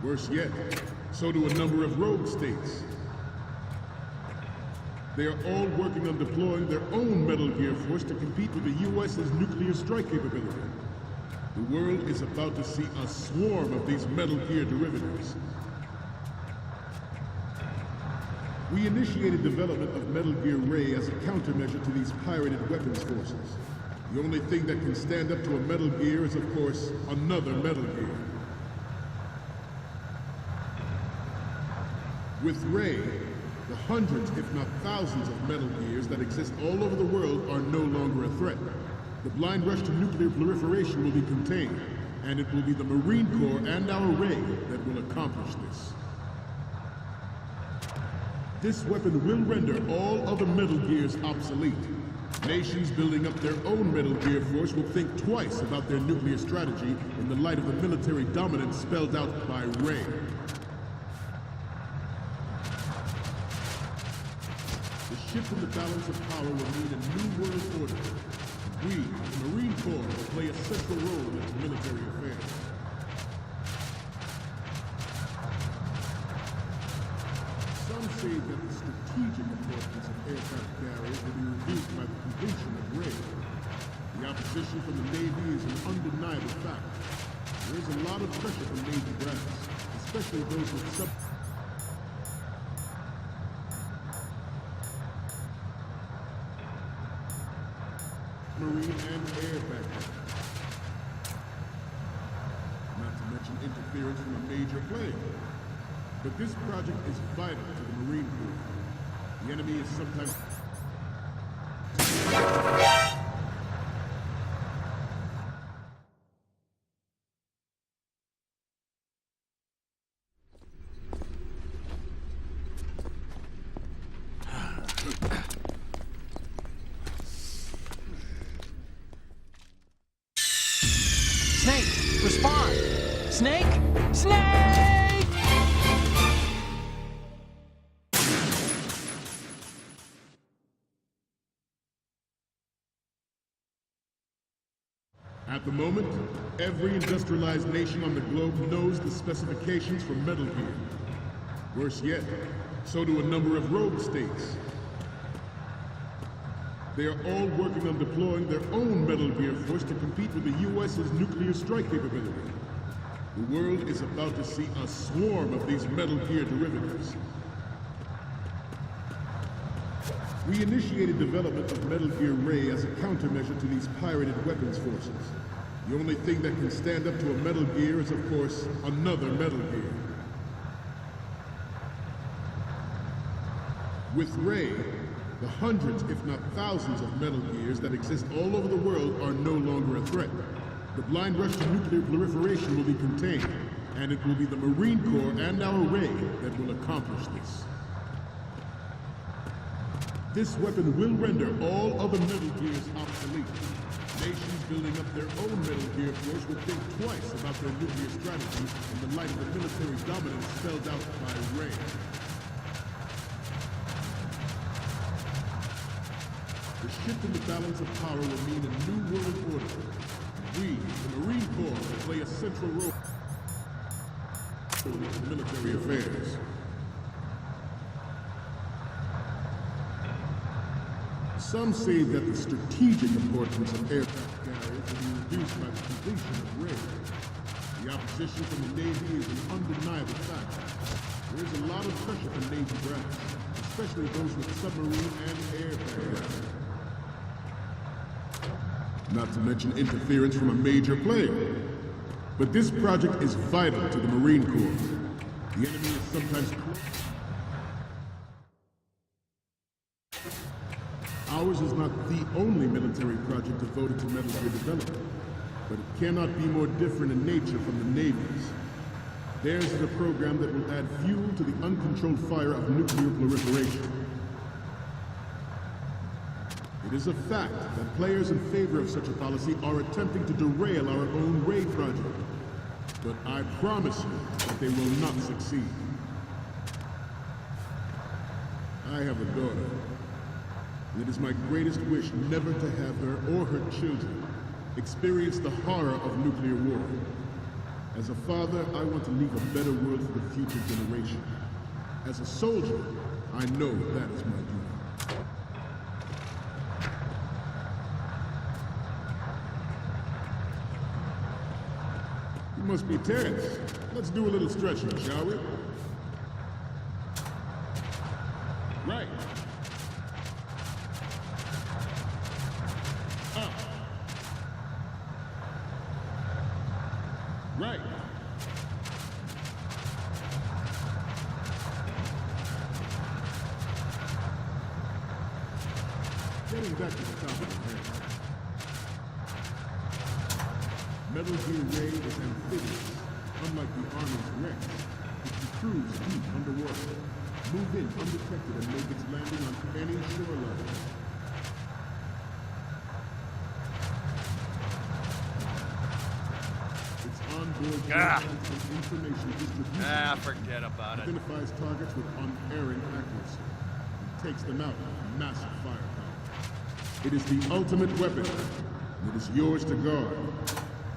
Worse yet, so do a number of rogue states. They are all working on deploying their own Metal Gear force to compete with the U.S.'s nuclear strike capability. The world is about to see a swarm of these Metal Gear derivatives. We initiated development of Metal Gear Ray as a countermeasure to these pirated weapons forces. The only thing that can stand up to a Metal Gear is, of course, another Metal Gear. With Ray, the hundreds, if not thousands, of Metal Gears that exist all over the world are no longer a threat. The blind rush to nuclear proliferation will be contained, and it will be the Marine Corps and our Ray that will accomplish this. This weapon will render all other Metal Gears obsolete. Nations building up their own Metal Gear force will think twice about their nuclear strategy in the light of the military dominance spelled out by Ray. The shift in the balance of power will mean a new world order. We, the Marine Corps, will play a central role in its military affairs. Some say that the strategic importance of aircraft carriers will be reduced by the completion of Ray. The opposition from the Navy is an undeniable fact. There is a lot of pressure from Navy brass, especially those with Marine and air background. Not to mention interference from a major player. But this project is vital to the Marine Corps. The enemy is sometimes... Snake, respond! Snake! Snake! At the moment, every industrialized nation on the globe knows the specifications for Metal Gear. Worse yet, so do a number of rogue states. They are all working on deploying their own Metal Gear force to compete with the U.S.'s nuclear strike capability. The world is about to see a swarm of these Metal Gear derivatives. We initiated development of Metal Gear Ray as a countermeasure to these pirated weapons forces. The only thing that can stand up to a Metal Gear is, of course, another Metal Gear. With Ray, the hundreds, if not thousands, of Metal Gears that exist all over the world are no longer a threat. The blind rush to nuclear proliferation will be contained, and it will be the Marine Corps and our Ray that will accomplish this. This weapon will render all other Metal Gears obsolete. Nations building up their own Metal Gear force will think twice about their nuclear strategy in the light of the military dominance spelled out by Ray. The shift in the balance of power will mean a new world order. We, the Marine Corps, will play a central role in military affairs. Some say that the strategic importance of aircraft carriers will be reduced by the completion of Ray. The opposition from the Navy is an undeniable fact. There is a lot of pressure from Navy brass, especially those with submarine and air background. Not to mention interference from a major player. But this project is vital to the Marine Corps. The enemy is sometimes... Ours is not the only military project devoted to Metal Gear development, but it cannot be more different in nature from the Navy's. Theirs is a program that will add fuel to the uncontrolled fire of nuclear proliferation. It is a fact that players in favor of such a policy are attempting to derail our own Ray project. But I promise you that they will not succeed. I have a daughter, and it is my greatest wish never to have her or her children experience the horror of nuclear war. As a father, I want to leave a better world for the future generation. As a soldier, I know that is my duty. You must be tense. Let's do a little stretching, shall we? Right. Up. Right. Getting back to the top of the head. Metal Gear Ray is amphibious, unlike the Army's Rex, which can cruise deep underwater, move in undetected and make its landing on any shore level. Its onboard information distribution forget about it. identifies targets with unerring accuracy and takes them out with massive firepower. It is the ultimate weapon, and it is yours to guard.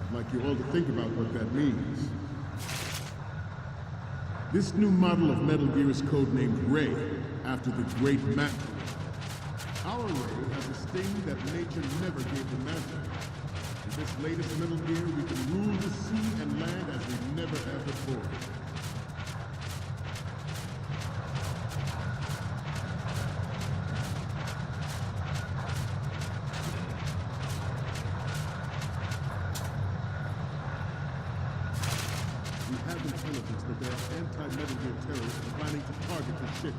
I'd like you all to think about what that means. This new model of Metal Gear is codenamed Ray, after the great master. Our Ray has a sting that nature never gave the master. In this latest Metal Gear, we can rule the sea and land as we never have before. We have intelligence that there are anti-Metal Gear terrorists planning to target the ship.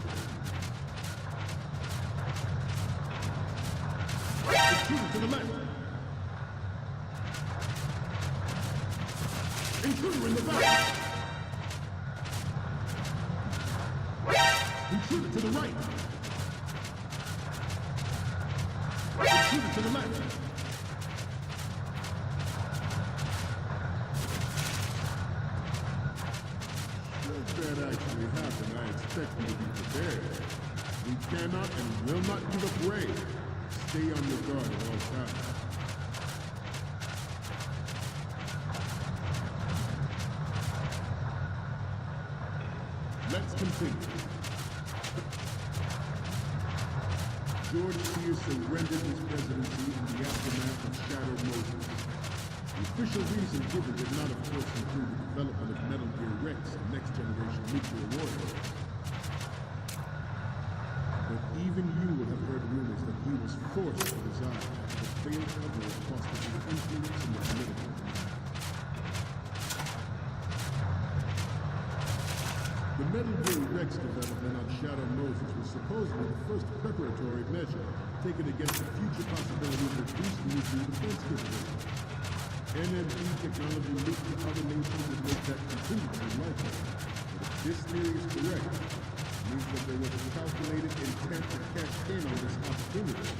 Intruder to the left! Intruder in the back! Intruder to the right! Intruder to the left! Should that actually happen, I expect you to be prepared. We cannot and will not give up Ray. Stay on your guard at all times. Let's continue. George Pierce surrendered his presidency in the aftermath of Shadow Moses. The official reason given did not, of course, include the development of Metal Gear Rex and next-generation nuclear warfare. But even you would have heard rumors that he was forced to resign after the failed cover of possible influence in the political. The Metal Gear Rex development on Shadow Moses was supposedly the first preparatory measure taken against the future possibility of reduced nuclear defense capability. NMD technology leaked to other nations would make that contingency likely. But if this theory is correct, it means that there was a calculated intent to cash in on this opportunity.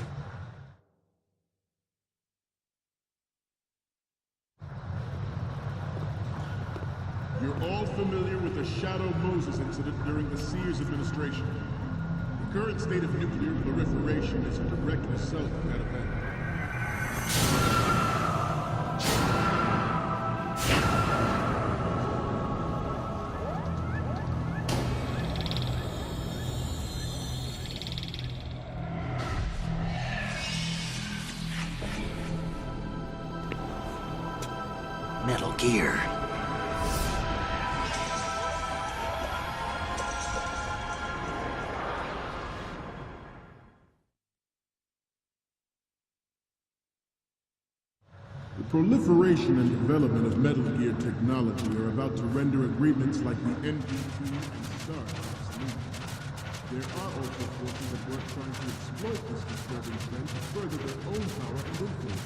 You're all familiar with the Shadow Moses incident during the Sears administration. The current state of nuclear proliferation is a direct result of that event. Metal Gear. The proliferation and development of Metal Gear technology are about to render agreements like the NPT and STAR obsolete. There are also forces at work trying to exploit this disturbing trend to further their own power and influence.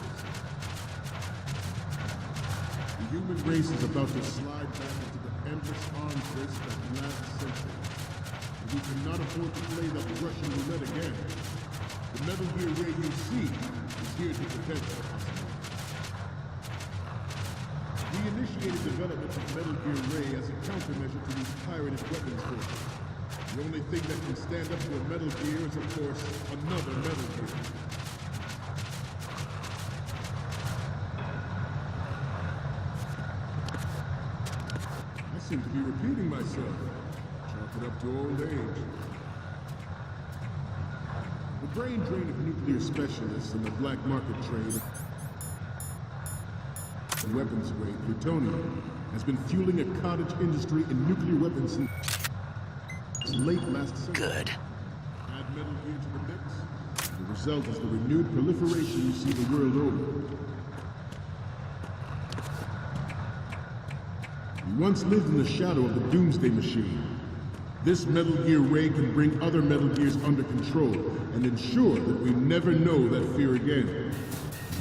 The human race is about to slide back into the endless arms race that last century. And we cannot afford to play that Russian roulette again. The Metal Gear Ray you see is here to prevent that possibility. We initiated development of Metal Gear Ray as a countermeasure to these pirated weapons forces. The only thing that can stand up to a Metal Gear is, of course, another Metal Gear. seem to be repeating myself. Chalk it up to old age. The brain drain of nuclear specialists and the black market trade in weapons grade plutonium has been fueling a cottage industry in nuclear weapons since late last century. Good. Add Metal Gear to the mix. The result is the renewed proliferation you see the world over. You once lived in the shadow of the Doomsday Machine. This Metal Gear Ray can bring other Metal Gears under control and ensure that we never know that fear again.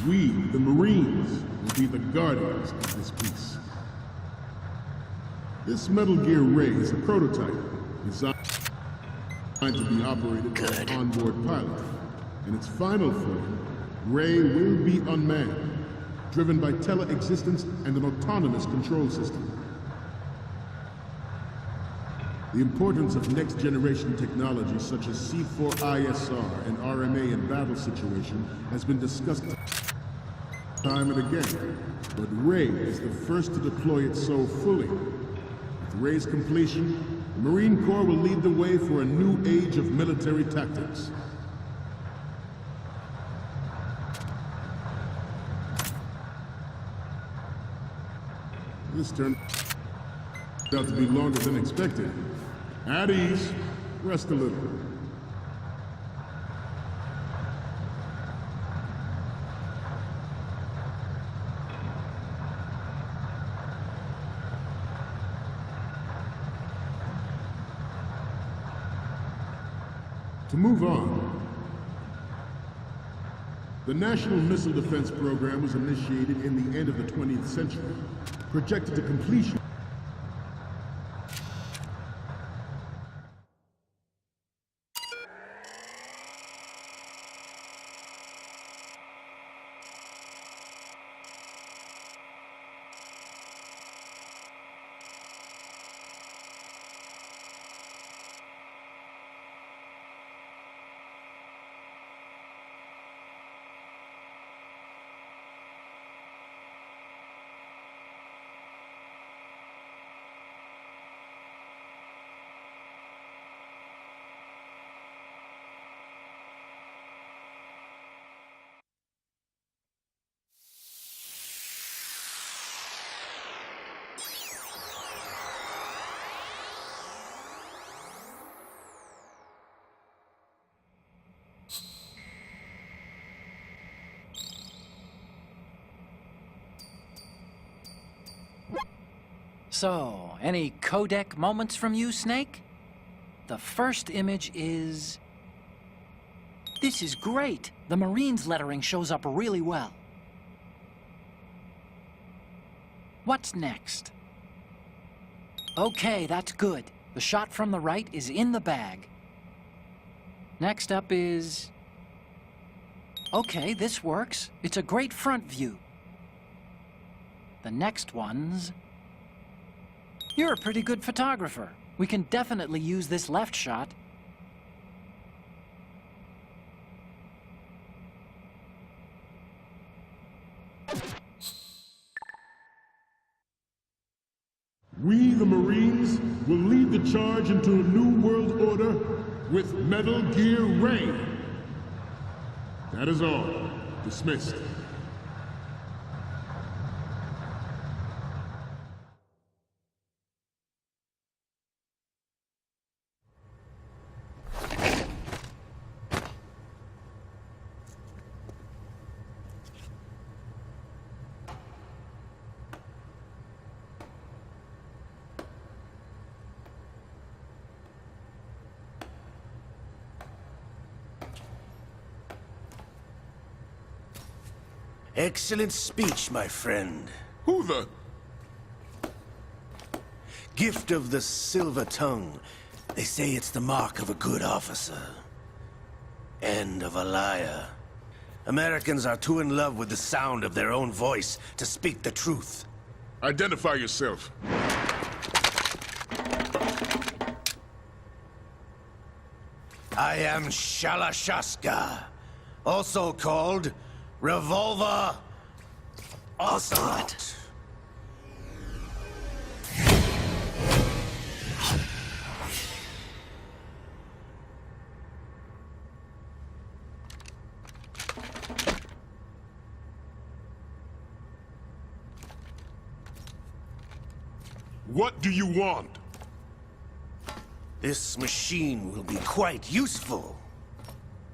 We, the Marines, will be the guardians of this peace. This Metal Gear Ray is a prototype designed to be operated by an onboard pilot. In its final form, Ray will be unmanned, driven by tele-existence and an autonomous control system. The importance of next-generation technology such as C4ISR and RMA in battle situation has been discussed time and again, but Ray is the first to deploy it so fully. With Ray's completion, the Marine Corps will lead the way for a new age of military tactics. This turned out to be longer than expected. At ease, rest a little. To move on, the National Missile Defense Program was initiated in the end of the 20th century, projected to completion. So, any codec moments from you, Snake? The first image is... This is great! The Marines lettering shows up really well. What's next? Okay, that's good. The shot from the right is in the bag. Next up is... Okay, this works. It's a great front view. The next one's... You're a pretty good photographer. We can definitely use this left shot. We, the Marines, will lead the charge into a new world order with Metal Gear Ray. That is all. Dismissed. Excellent speech, my friend. Who the... Gift of the silver tongue. They say it's the mark of a good officer. End of a liar. Americans are too in love with the sound of their own voice to speak the truth. Identify yourself. I am Shalashaska, also called Revolver Ocelot. What do you want? This machine will be quite useful.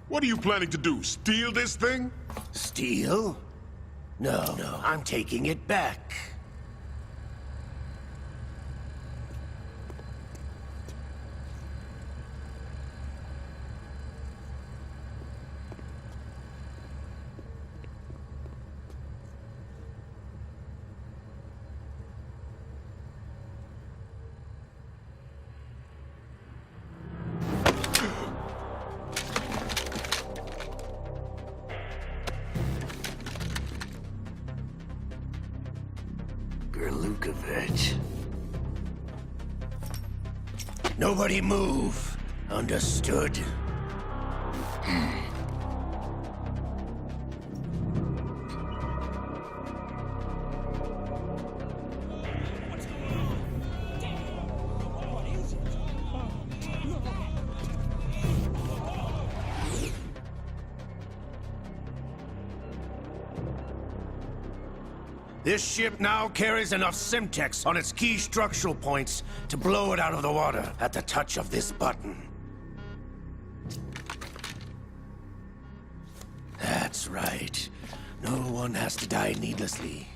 What are you planning to do? Steal this thing? Steal? No, I'm taking it back. Lukovich. Nobody move. Understood? This ship now carries enough Simtex on its key structural points to blow it out of the water at the touch of this button. That's right. No one has to die needlessly.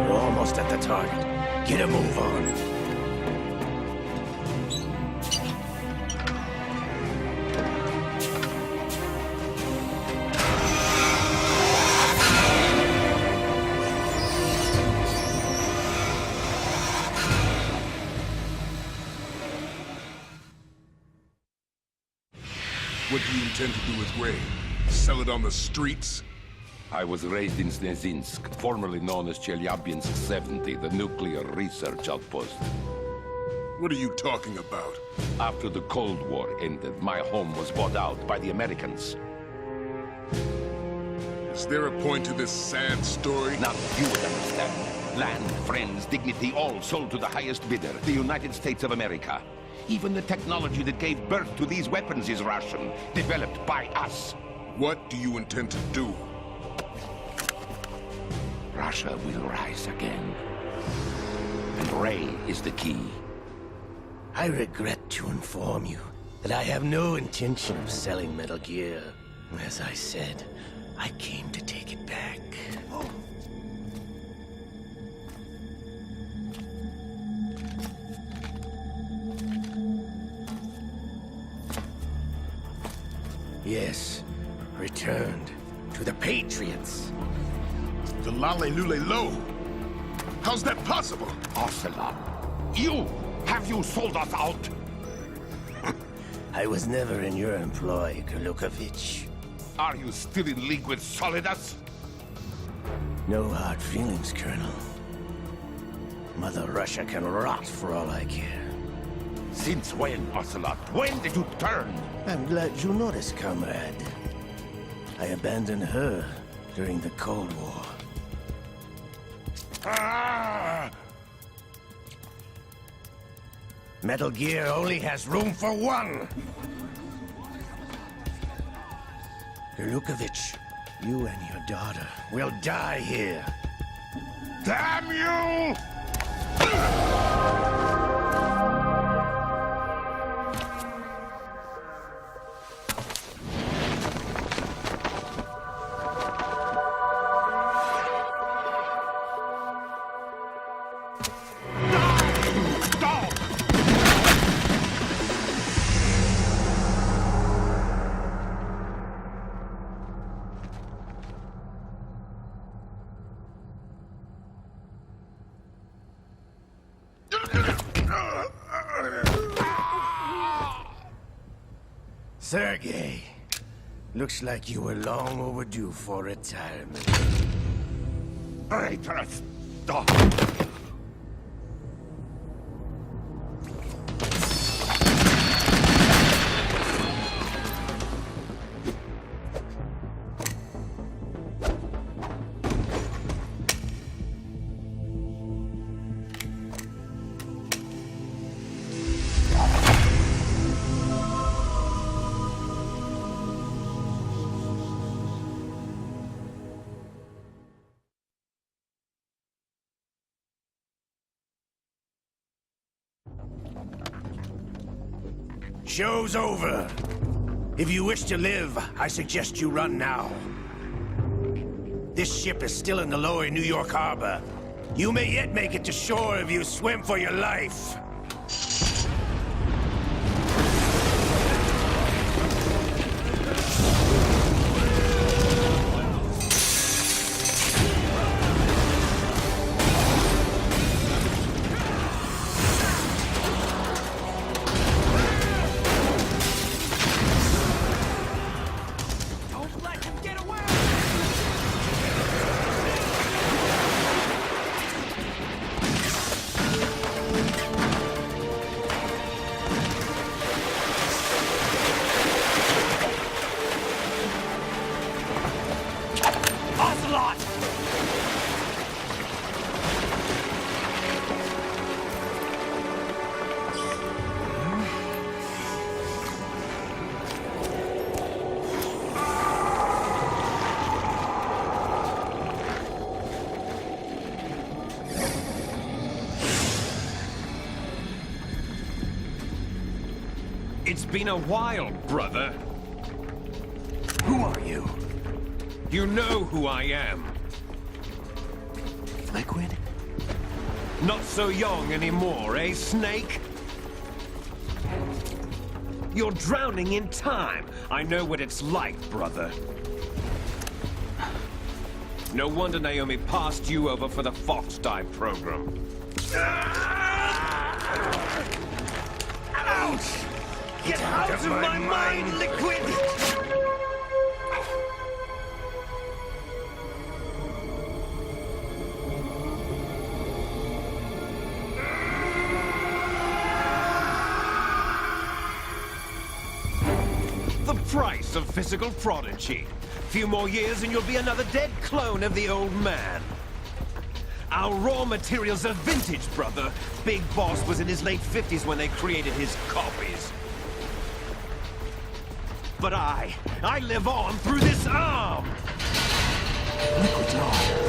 We're almost at the target. Get a move on. What do you intend to do with Ray? Sell it on the streets? I was raised in Snezinsk, formerly known as Chelyabinsk 70, the nuclear research outpost. What are you talking about? After the Cold War ended, my home was bought out by the Americans. Is there a point to this sad story? Now you would understand. Land, friends, dignity, all sold to the highest bidder, the United States of America. Even the technology that gave birth to these weapons is Russian, developed by us. What do you intend to do? Russia will rise again. And Ray is the key. I regret to inform you that I have no intention of selling Metal Gear. As I said, I came to take it back. Yes, returned to the Patriots. The Lale Lule Lo? How's that possible? Ocelot, have you sold us out? I was never in your employ, Lukovich. Are you still in league with Solidus? No hard feelings, Colonel. Mother Russia can rot for all I care. Since when, Ocelot? When did you turn? I'm glad you noticed, comrade. I abandoned her during the Cold War. Ah! Metal Gear only has room for one! Lukovich, you and your daughter will die here. Damn you! Sergei, looks like you were long overdue for retirement. Traitorous dog! Show's over. If you wish to live, I suggest you run now. This ship is still in the lower New York harbor. You may yet make it to shore if you swim for your life. It's been a while, brother. Who are you? You know who I am. Liquid? Not so young anymore, eh, Snake? You're drowning in time. I know what it's like, brother. No wonder Naomi passed you over for the Fox Dive program. Ouch! Get out of my mind, Liquid! The price of physical prodigy. Few more years and you'll be another dead clone of the old man. Our raw materials are vintage, brother. Big Boss was in his late 50s when they created his copies. But I live on through this arm! Liquid's on.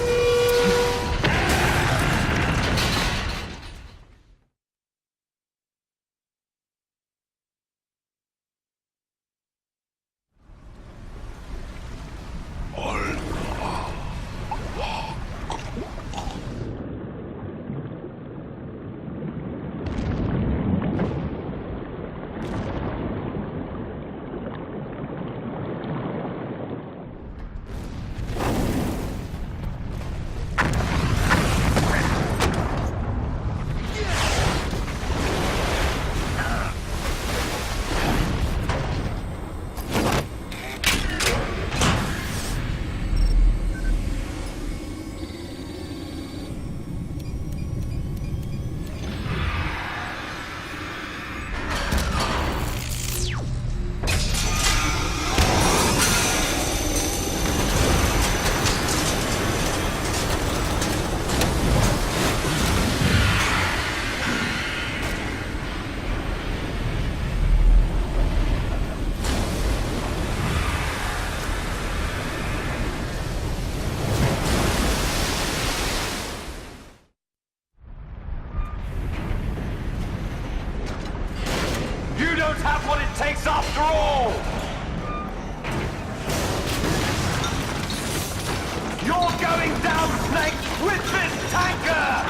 Have what it takes after all! You're going down, Snake, with this tanker!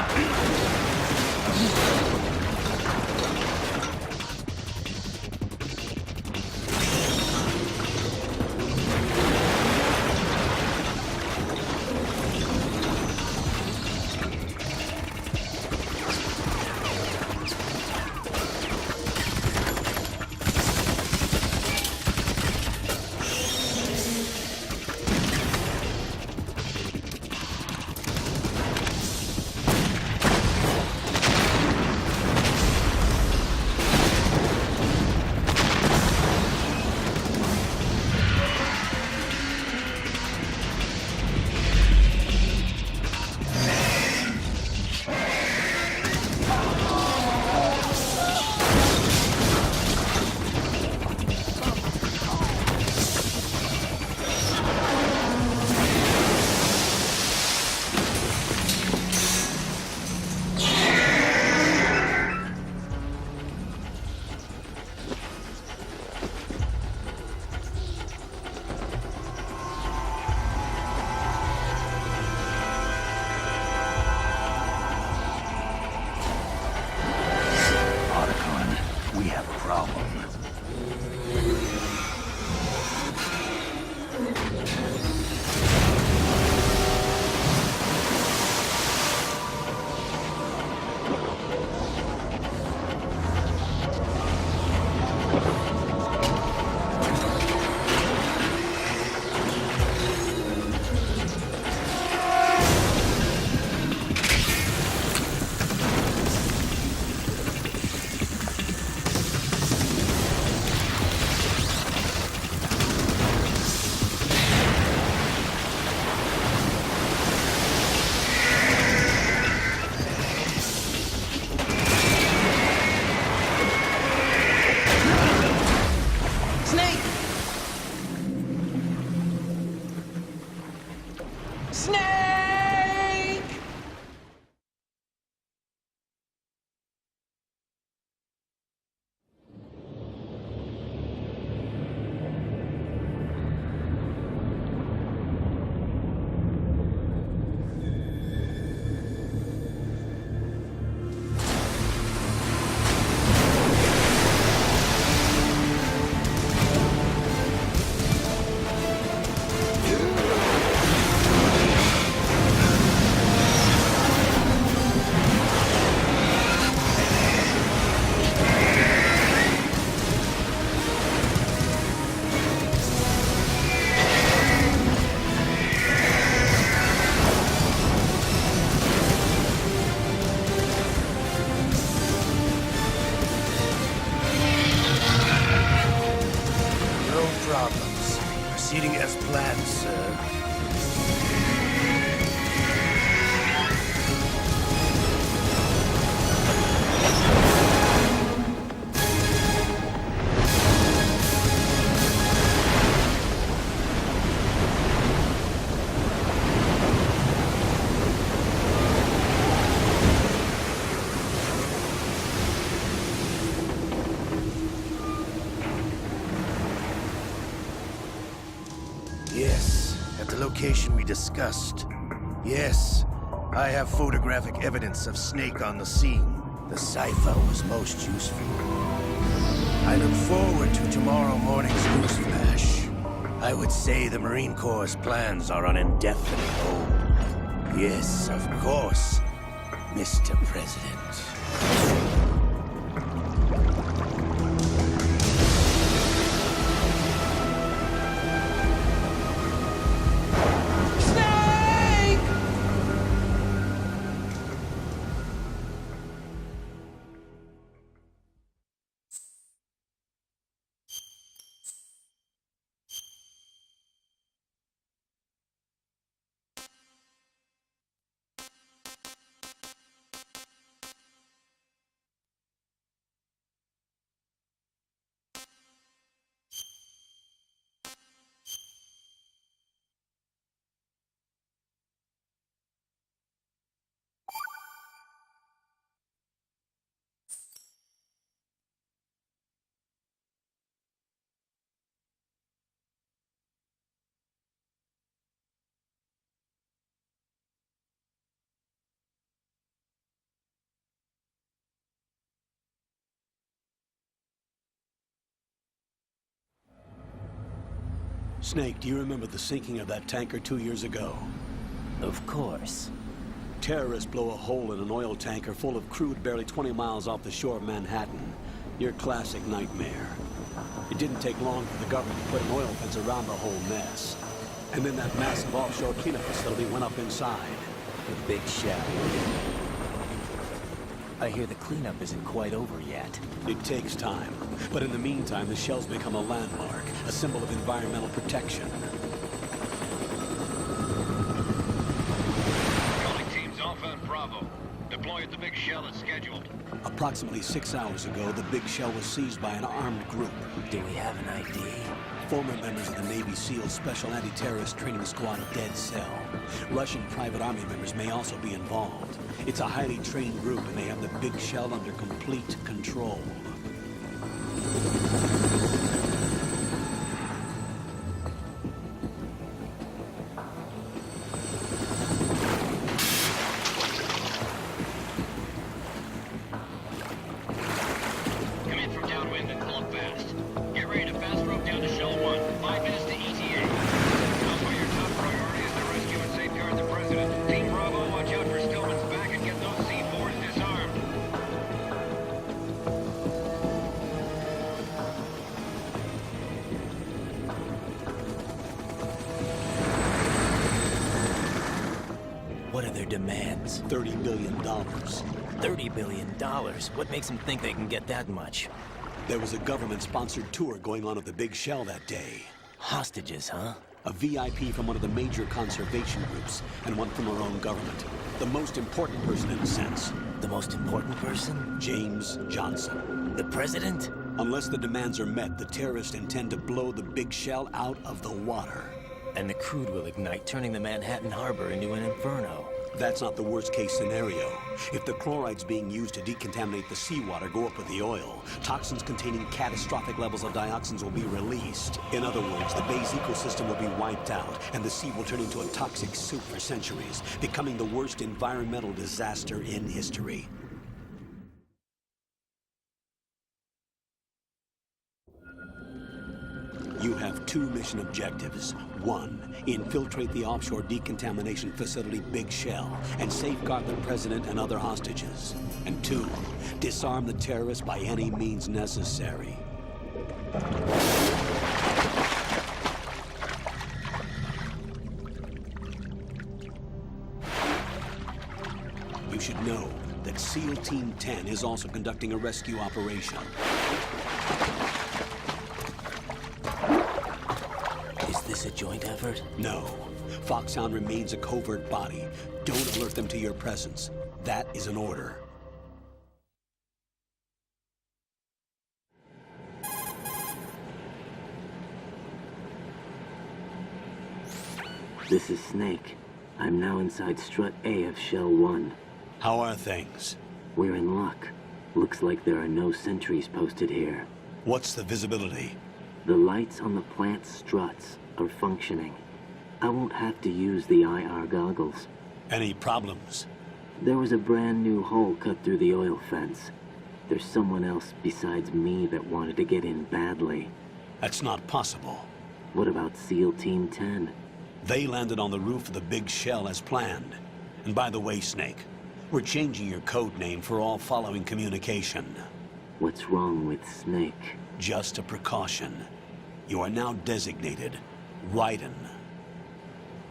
proceeding as planned, sir. Yes, at the location we discussed. Yes, I have photographic evidence of Snake on the scene. The cipher was most useful. I look forward to tomorrow morning's news flash. I would say the Marine Corps' plans are on indefinite hold. Yes, of course, Mr. President. Snake, do you remember the sinking of that tanker 2 years ago? Of course. Terrorists blow a hole in an oil tanker full of crude barely 20 miles off the shore of Manhattan. Your classic nightmare. It didn't take long for the government to put an oil fence around the whole mess. And then that massive offshore cleanup facility went up inside. The big shell. I hear the cleanup isn't quite over yet. It takes time. But in the meantime, the shell's become a landmark, a symbol of environmental protection. Calling teams Alpha and Bravo. Deploy at the big shell as scheduled. Approximately 6 hours ago, the big shell was seized by an armed group. Do we have an ID? Former members of the Navy SEAL Special Anti-Terrorist Training Squad Dead Cell. Russian private army members may also be involved. It's a highly trained group, and they have the big shell under complete control. Come in from downwind and pull up fast. Get ready to fast rope down to Shell 1. 5 minutes to ETA. Also, your top priority is to rescue and safeguard the President. Team Bravo, watch out for Stillman's back and get those C4s disarmed. What are their demands? $30 billion. $30 billion? What makes them think they can get that much? There was a government-sponsored tour going on at the big shell that day. Hostages, huh? A VIP from one of the major conservation groups, and one from our own government. The most important person in a sense. The most important person? James Johnson. The president? Unless the demands are met, the terrorists intend to blow the big shell out of the water. And the crude will ignite, turning the Manhattan Harbor into an inferno. That's not the worst-case scenario. If the chlorides being used to decontaminate the seawater go up with the oil, toxins containing catastrophic levels of dioxins will be released. In other words, the bay's ecosystem will be wiped out, and the sea will turn into a toxic soup for centuries, becoming the worst environmental disaster in history. You have 2 mission objectives. 1, infiltrate the offshore decontamination facility Big Shell and safeguard the president and other hostages. And 2, disarm the terrorists by any means necessary. You should know that SEAL Team 10 is also conducting a rescue operation. Is this a joint effort? No. Foxhound remains a covert body. Don't alert them to your presence. That is an order. This is Snake. I'm now inside Strut A of Shell 1. How are things? We're in luck. Looks like there are no sentries posted here. What's the visibility? The lights on the plant's struts are functioning. I won't have to use the IR goggles. Any problems? There was a brand new hole cut through the oil fence. There's someone else besides me that wanted to get in badly. That's not possible. What about SEAL Team 10? They landed on the roof of the big shell as planned. And by the way, Snake, we're changing your code name for all following communication. What's wrong with Snake? Just a precaution. You are now designated Raiden.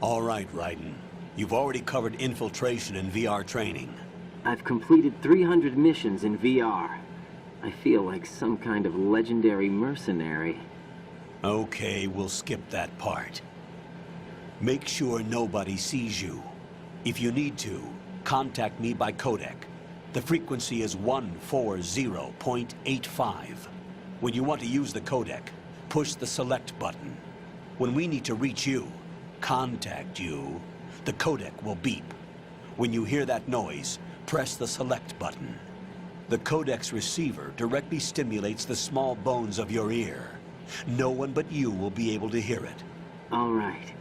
All right, Raiden. You've already covered infiltration and VR training. I've completed 300 missions in VR. I feel like some kind of legendary mercenary. Okay, we'll skip that part. Make sure nobody sees you. If you need to, contact me by codec. The frequency is 140.85. When you want to use the codec, push the select button. When we need to reach you, contact you, the codec will beep. When you hear that noise, press the select button. The codec's receiver directly stimulates the small bones of your ear. No one but you will be able to hear it. All right.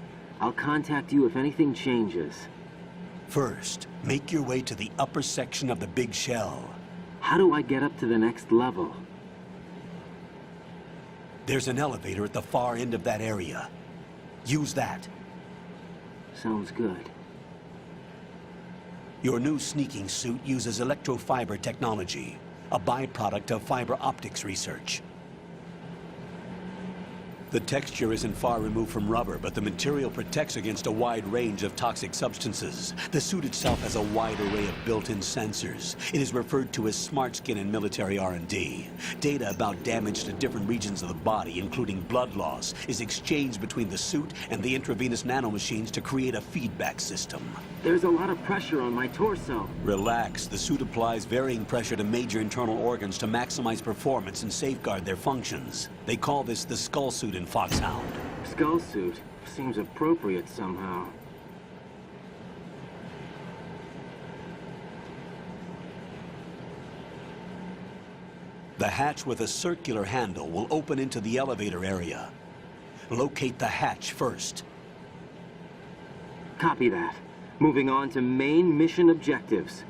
I'll contact you if anything changes. First, make your way to the upper section of the big shell. How do I get up to the next level? There's an elevator at the far end of that area. Use that. Sounds good. Your new sneaking suit uses electrofiber technology, a byproduct of fiber optics research. The texture isn't far removed from rubber, but the material protects against a wide range of toxic substances. The suit itself has a wide array of built-in sensors. It is referred to as smart skin in military R&D. Data about damage to different regions of the body, including blood loss, is exchanged between the suit and the intravenous nanomachines to create a feedback system. There's a lot of pressure on my torso. Relax. The suit applies varying pressure to major internal organs to maximize performance and safeguard their functions. They call this the skull suit in Foxhound. Skull suit seems appropriate somehow. The hatch with a circular handle will open into the elevator area. Locate the hatch first. Copy that. Moving on to main mission objectives.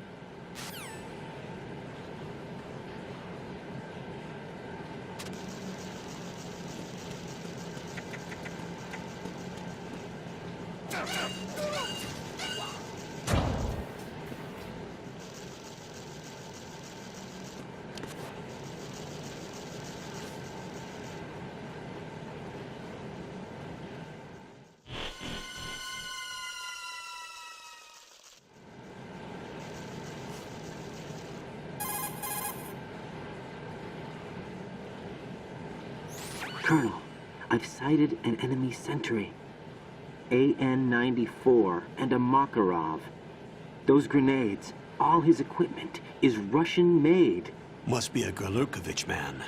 Colonel, I've sighted an enemy sentry. AN-94 and a Makarov. Those grenades, all his equipment, is Russian-made. Must be a Gerlukovich man.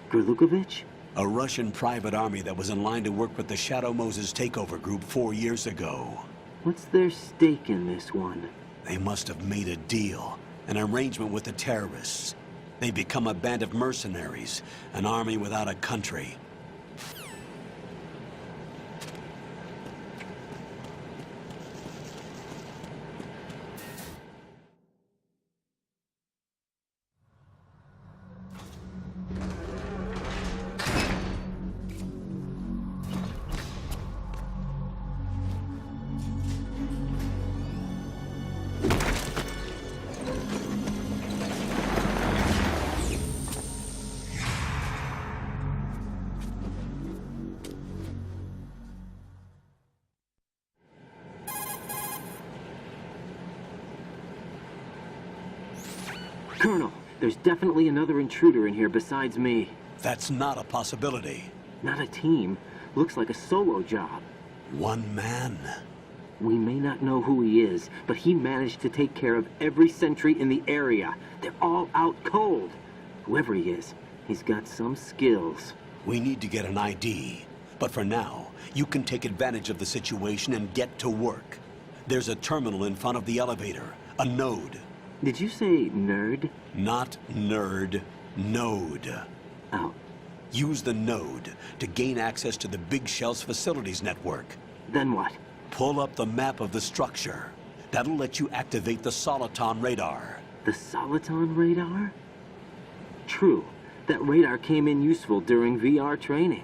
Gerlukovich? A Russian private army that was in line to work with the Shadow Moses takeover group 4 years ago. What's their stake in this one? They must have made a deal, an arrangement with the terrorists. They become a band of mercenaries, an army without a country. Colonel, there's definitely another intruder in here besides me. That's not a possibility. Not a team. Looks like a solo job. One man? We may not know who he is, but he managed to take care of every sentry in the area. They're all out cold. Whoever he is, he's got some skills. We need to get an ID. But for now, you can take advantage of the situation and get to work. There's a terminal in front of the elevator, a node. Did you say nerd? Not nerd, node. Oh. Use the node to gain access to the Big Shell's facilities network. Then what? Pull up the map of the structure. That'll let you activate the Soliton radar. The Soliton radar? True. That radar came in useful during VR training.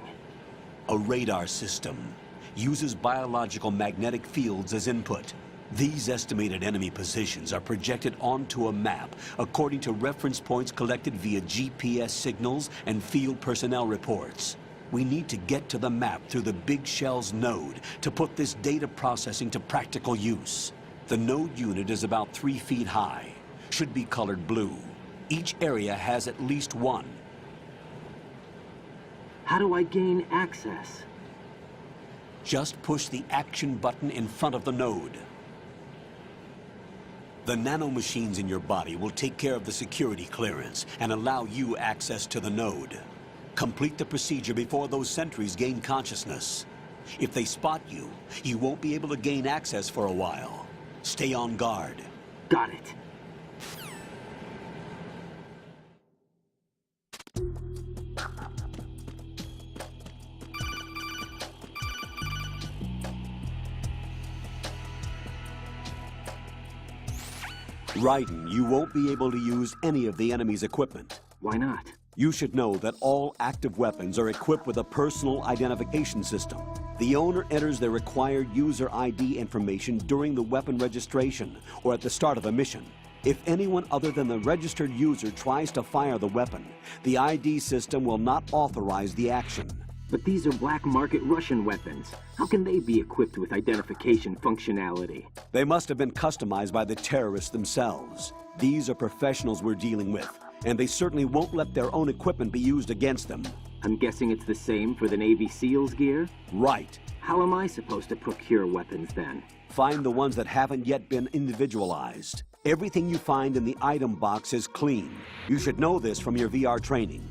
A radar system uses biological magnetic fields as input. These estimated enemy positions are projected onto a map according to reference points collected via GPS signals and field personnel reports. We need to get to the map through the Big Shell's node to put this data processing to practical use. The node unit is about 3 feet high, should be colored blue. Each area has at least one. How do I gain access? Just push the action button in front of the node. The nanomachines in your body will take care of the security clearance and allow you access to the node. Complete the procedure before those sentries gain consciousness. If they spot you, you won't be able to gain access for a while. Stay on guard. Got it. Raiden, you won't be able to use any of the enemy's equipment. Why not? You should know that all active weapons are equipped with a personal identification system. The owner enters their required user ID information during the weapon registration or at the start of a mission. If anyone other than the registered user tries to fire the weapon, the ID system will not authorize the action. But these are black market Russian weapons. How can they be equipped with identification functionality? They must have been customized by the terrorists themselves. These are professionals we're dealing with, and they certainly won't let their own equipment be used against them. I'm guessing it's the same for the Navy SEALs gear? Right. How am I supposed to procure weapons then? Find the ones that haven't yet been individualized. Everything you find in the item box is clean. You should know this from your VR training.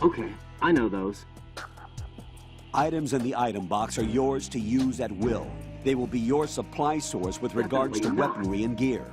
Okay, I know those. Items in the item box are yours to use at will. They will be your supply source with regards to weaponry and gear.